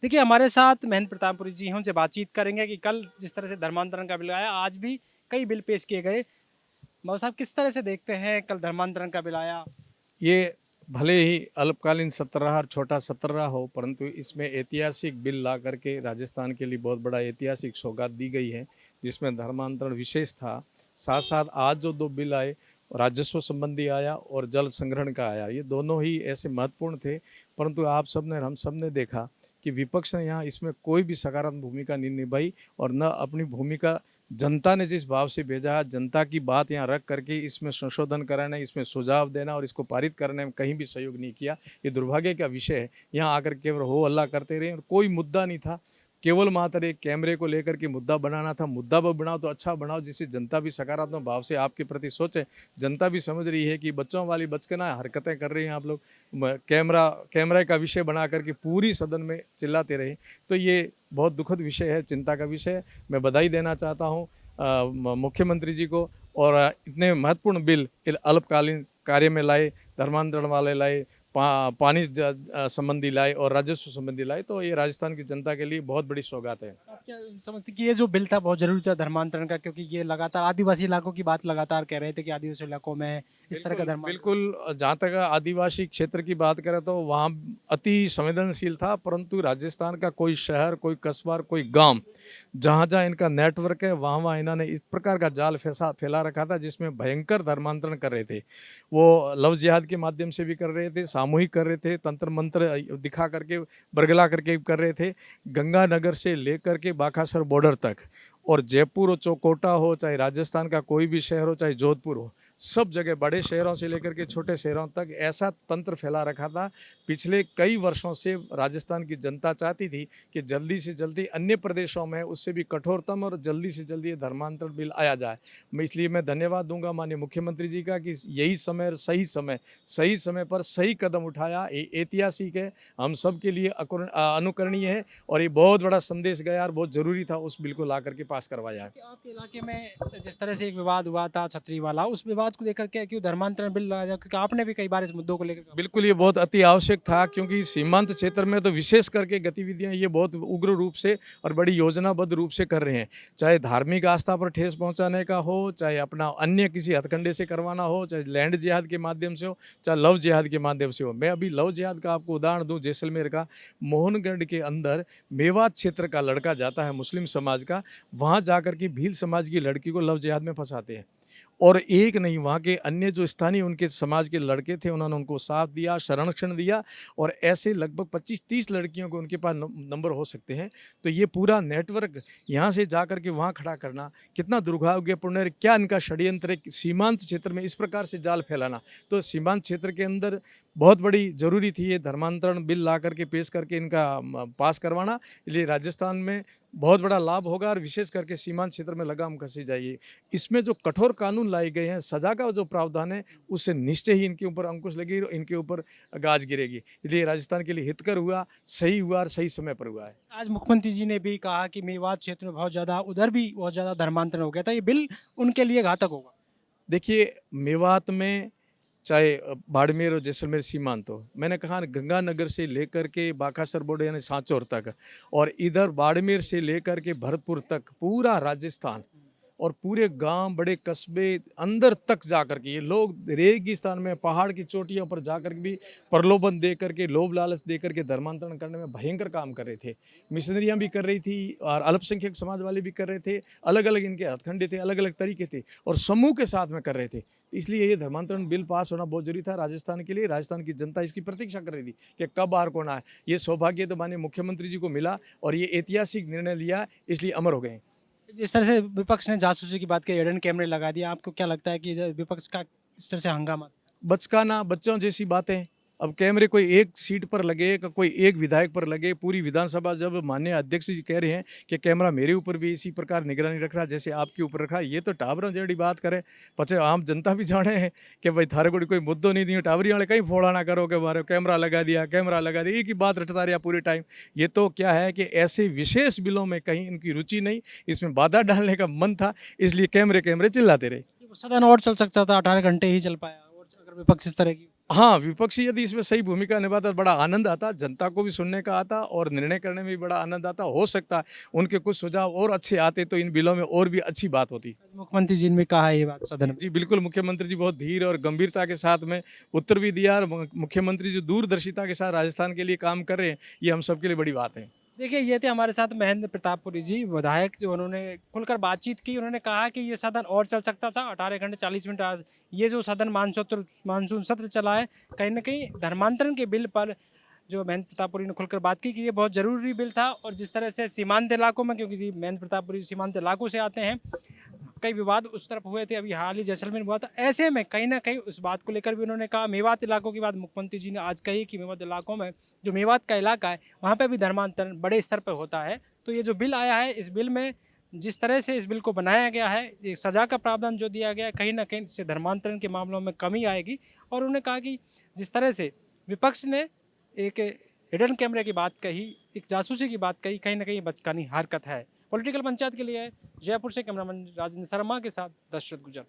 देखिए हमारे साथ महेंद्र प्रतापपुरी जी हैं, उनसे बातचीत करेंगे कि कल जिस तरह से धर्मांतरण का बिल आया, आज भी कई बिल पेश किए गए। बाबू साहब किस तरह से देखते हैं कल धर्मांतरण का बिल आया? ये भले ही अल्पकालीन सत्र रहा और छोटा सत्र रहा हो, परंतु इसमें ऐतिहासिक बिल ला करके राजस्थान के लिए बहुत बड़ा ऐतिहासिक सौगात दी गई है, जिसमें धर्मांतरण विशेष था। साथ साथ आज जो दो बिल आए, राजस्व संबंधी आया और जल संग्रहण का आया, ये दोनों ही ऐसे महत्वपूर्ण थे। परंतु आप सबने हम सब ने देखा कि विपक्ष ने यहाँ इसमें कोई भी सकारात्मक भूमिका नहीं निभाई और न अपनी भूमिका जनता ने जिस भाव से भेजा है, जनता की बात यहाँ रख करके इसमें संशोधन कराना, इसमें सुझाव देना और इसको पारित करने में कहीं भी सहयोग नहीं किया। ये दुर्भाग्य का विषय है। यहाँ आकर केवल हो हल्ला करते रहे और कोई मुद्दा नहीं था। केवल मात्र एक कैमरे को लेकर के मुद्दा बनाना था। मुद्दा पर बनाओ तो अच्छा बनाओ, जिससे जनता भी सकारात्मक भाव से आपके प्रति सोचे। जनता भी समझ रही है कि बच्चों वाली बचकाना हरकतें कर रही हैं आप लोग, कैमरे का विषय बना करके पूरी सदन में चिल्लाते रहे। तो ये बहुत दुखद विषय है, चिंता का विषय है। मैं बधाई देना चाहता हूँ मुख्यमंत्री जी को, और इतने महत्वपूर्ण बिल अल्पकालीन कार्य में लाए, धर्मांतरण वाले लाए, पानी संबंधी लाए और राजस्व संबंधी लाए। तो ये राजस्थान की जनता के लिए बहुत बड़ी सौगात है। आप क्या समझते कि ये जो बिल था बहुत जरूरी था धर्मांतरण का, क्योंकि ये लगातार आदिवासी इलाकों की बात लगातार कह रहे थे कि आदिवासी इलाकों में इस तरह का बिल्कुल, जहाँ तक आदिवासी क्षेत्र की बात करें तो वहाँ अति संवेदनशील था। परंतु राजस्थान का कोई शहर, कोई कस्बा, कोई गांव, जहाँ जहाँ इनका नेटवर्क है, वहाँ वहाँ इन्होंने इस प्रकार का जाल फैला रखा था, जिसमें भयंकर धर्मांतरण कर रहे थे। वो लव जिहाद के माध्यम से भी कर रहे थे, सामूहिक कर रहे थे, तंत्र मंत्र दिखा करके, बरगला करके कर रहे थे। गंगानगर से लेकर के बाकासर बॉर्डर तक, और जयपुर हो, चौकोटा हो, चाहे राजस्थान का कोई भी शहर हो, चाहे जोधपुर हो, सब जगह बड़े शहरों से लेकर के छोटे शहरों तक ऐसा तंत्र फैला रखा था। पिछले कई वर्षों से राजस्थान की जनता चाहती थी कि जल्दी से जल्दी अन्य प्रदेशों में उससे भी कठोरतम और जल्दी से जल्दी ये धर्मांतरण बिल आया जाए। इसलिए मैं धन्यवाद दूंगा माननीय मुख्यमंत्री जी का कि यही समय, सही समय पर सही कदम उठाया। ये ऐतिहासिक है, हम सब के लिए अनुकरणीय है, और ये बहुत बड़ा संदेश गया और बहुत जरूरी था उस बिल को ला करके पास करवाया है। आपके इलाके में जिस तरह से एक विवाद हुआ था छतरी वाला, उस विवाद को लेकर के क्यों धर्मांतरण बिल लाया जाए? क्योंकि आपने भी कई बार इस मुद्दों को लेकर बिल्कुल, ये बहुत अति आवश्यक था, क्योंकि सीमांत क्षेत्र में तो विशेष करके गतिविधियां ये बहुत उग्र रूप से और बड़ी योजनाबद्ध रूप से कर रहे हैं। चाहे धार्मिक आस्था पर ठेस पहुंचाने का हो, चाहे अपना अन्य किसी हथकंडे से करवाना हो, चाहे लैंड जिहाद के माध्यम से हो, चाहे लव जिहाद के माध्यम से हो। मैं अभी लव जिहाद का आपको उदाहरण दूँ, जैसलमेर का मोहनगढ़ के अंदर मेवात क्षेत्र का लड़का जाता है, मुस्लिम समाज का, वहाँ जाकर के भील समाज की लड़की को लव जिहाद में फंसाते हैं। और एक नहीं, वहाँ के अन्य जो स्थानीय उनके समाज के लड़के थे, उन्होंने उनको साथ दिया, संरक्षण दिया, और ऐसे लगभग 25-30 लड़कियों को उनके पास नंबर हो सकते हैं। तो ये पूरा नेटवर्क यहाँ से जा कर के वहाँ खड़ा करना कितना दुर्भाग्यपूर्ण है। क्या इनका षड्यंत्र है सीमांत क्षेत्र में इस प्रकार से जाल फैलाना। तो सीमांत क्षेत्र के अंदर बहुत बड़ी ज़रूरी थी ये धर्मांतरण बिल ला करके पेश करके इनका पास करवाना। इसलिए राजस्थान में बहुत बड़ा लाभ होगा, और विशेष करके सीमांत क्षेत्र में लगाम कसी जाइए। इसमें जो कठोर कानून लाए गए हैं, सजा का जो प्रावधान है, उससे निश्चय ही इनके ऊपर अंकुश लगेगी और इनके ऊपर गाज गिरेगी। इसलिए राजस्थान के लिए हितकर हुआ, सही हुआ और सही समय पर हुआ है। आज मुख्यमंत्री जी ने भी कहा कि मेवात क्षेत्र में बहुत ज़्यादा, उधर भी बहुत ज़्यादा धर्मांतरण हो गया था, ये बिल उनके लिए घातक होगा। देखिए, मेवात में चाहे बाड़मेर और जैसलमेर सीमांत हो, मैंने कहा ना, गंगानगर से लेकर के बाकासर बॉर्डर यानी सांचौर तक, और इधर बाड़मेर से लेकर के भरतपुर तक पूरा राजस्थान, और पूरे गांव, बड़े कस्बे अंदर तक जाकर के ये लोग रेगिस्तान में, पहाड़ की चोटियों पर जाकर के भी प्रलोभन दे करके, लोभ लालच दे करके धर्मांतरण करने में भयंकर काम कर रहे थे। मिशनरियां भी कर रही थी और अल्पसंख्यक समाज वाले भी कर रहे थे। अलग अलग इनके हथकंडे थे, अलग अलग तरीके थे, और समूह के साथ में कर रहे थे। इसलिए ये धर्मांतरण बिल पास होना बहुत जरूरी था राजस्थान के लिए। राजस्थान की जनता इसकी प्रतीक्षा कर रही थी कि कब बाहर कौन आए। ये सौभाग्य तो माननीय मुख्यमंत्री जी को मिला, और ये ऐतिहासिक निर्णय लिया, इसलिए अमर हो गए। जिस तरह से विपक्ष ने जासूसी की बात की, हिडन कैमरे लगा दिया, आपको क्या लगता है कि विपक्ष का इस तरह से हंगामा? बचकाना, बच्चों जैसी बातें। अब कैमरे कोई एक सीट पर लगे, कोई एक विधायक पर लगे, पूरी विधानसभा जब माननीय अध्यक्ष जी कह रहे हैं कि कैमरा मेरे ऊपर भी इसी प्रकार निगरानी रख रहा है जैसे आपके ऊपर रखा है, ये तो टावरों जड़ी बात करे। पचे आम जनता भी जाने हैं कि भाई थारे कोई मुद्दों नहीं दियो, टावरी वाले कहीं फोड़ा ना करो कि मारे कैमरा लगा दिया, एक ही बात रटता रहा पूरे टाइम। ये तो क्या है कि ऐसे विशेष बिलों में कहीं इनकी रुचि नहीं, इसमें बाधा डालने का मन था, इसलिए कैमरे चिल्लाते रहे। सदन और चल सकता था, 18 घंटे ही चल पाया, और अगर विपक्ष इस तरह की हाँ, विपक्षी यदि इसमें सही भूमिका निभाता तो बड़ा आनंद आता, जनता को भी सुनने का आता और निर्णय करने में भी बड़ा आनंद आता। हो सकता है उनके कुछ सुझाव और अच्छे आते तो इन बिलों में और भी अच्छी बात होती। मुख्यमंत्री जी ने भी कहा है ये बात सदन में। जी, बिल्कुल मुख्यमंत्री जी बहुत धीर और गंभीरता के साथ में उत्तर भी दिया और मुख्यमंत्री जो दूरदर्शिता के साथ राजस्थान के लिए काम कर रहे हैं, ये हम सबके लिए बड़ी बात है। देखिए, ये थे हमारे साथ महेंद्र प्रतापपुरी जी, विधायक, जो उन्होंने खुलकर बातचीत की। उन्होंने कहा कि ये सदन और चल सकता था, 18 घंटे 40 मिनट। आज ये जो सदन मानसून सत्र चला है, कहीं न कहीं धर्मांतरण के बिल पर जो महेंद्र प्रतापपुरी ने खुलकर बात की कि ये बहुत ज़रूरी बिल था। और जिस तरह से सीमांत इलाकों में, क्योंकि जी महेंद्र प्रतापपुरी सीमांत इलाकों से आते हैं, कई विवाद उस तरफ हुए थे, अभी हाल ही जैसलमेर में हुआ था। ऐसे में कहीं न कहीं उस बात को लेकर भी उन्होंने कहा। मेवात इलाकों की बात मुख्यमंत्री जी ने आज कही कि मेवात इलाकों में, जो मेवात का इलाका है, वहाँ पे भी धर्मांतरण बड़े स्तर पर होता है। तो ये जो बिल आया है, इस बिल में जिस तरह से इस बिल को बनाया गया है, एक सज़ा का प्रावधान जो दिया गया है, कहीं न कहीं इससे धर्मांतरण के मामलों में कमी आएगी। और उन्होंने कहा कि जिस तरह से विपक्ष ने एक हिडन कैमरे की बात कही, एक जासूसी की बात कही, कहीं न कहीं बचकानी हरकत है। पॉलिटिकल पंचायत के लिए जयपुर से कैमरामैन राजेंद्र शर्मा के साथ दशरथ गुजर।